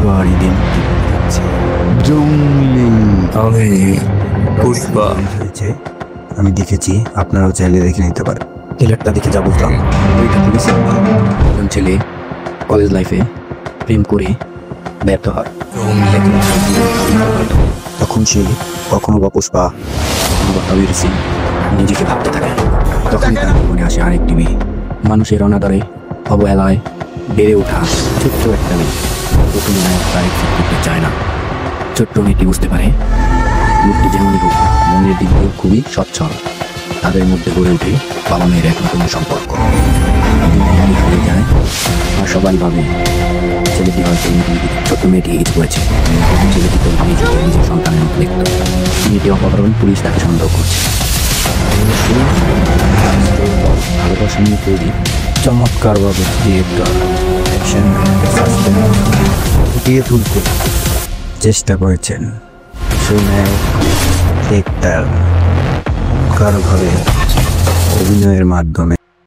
ফেব্রুয়ারি দিন যাচ্ছে আমি পুষ্পা। হয়েছে, আমি দেখেছি, আপনারাও চাইলে দেখে নিতে পারেন। ট্রেলারটা দেখে যা বুঝলাম, ওইটা খুবই সিম্পল। একজন ছেলে কলেজ লাইফে প্রেম করে ব্যর্থ হয়, তখন সে কখনো বা পুষ্পা, কখনো বা কবির সিং নিজেকে ভাবতে থাকে। তখনই তার মনে আসে আরেকটি মেয়ে, মানুষের অনাদরে অবহেলায় বেড়ে ওঠা ছোট্ট একটা মেয়ে। প্রথমে নায়ক তার accept করতে চায় না। ছোট্ট মেয়েটি বুঝতে পারে লোকটি যেমনই হোক মনের দিক দিয়ে খুবই সচ্ছল। তাদের মধ্যে গড়ে ওঠে বাবা মেয়ের এক নতুন সম্পর্ক। হয়ে যায় আর সবাই ভাবে ছেলেটি হয়তো ছোট্ট মেয়েটি কিছু করেছে। ছেলেটি তো নিজেকে নিজের সন্তানের মতো দেখত। মেয়েটি অপহরণ, পুলিশ তাকে সন্দেহ করছে। ভালোবাসা নিয়ে তৈরি চমৎকারভাবে ডিরেক্টর অ্যাকশন ফুটিয়ে তুলতে চেষ্টা করেছেন সেই নায়ক একটার কারোভাবে অভিনয়ের মাধ্যমে।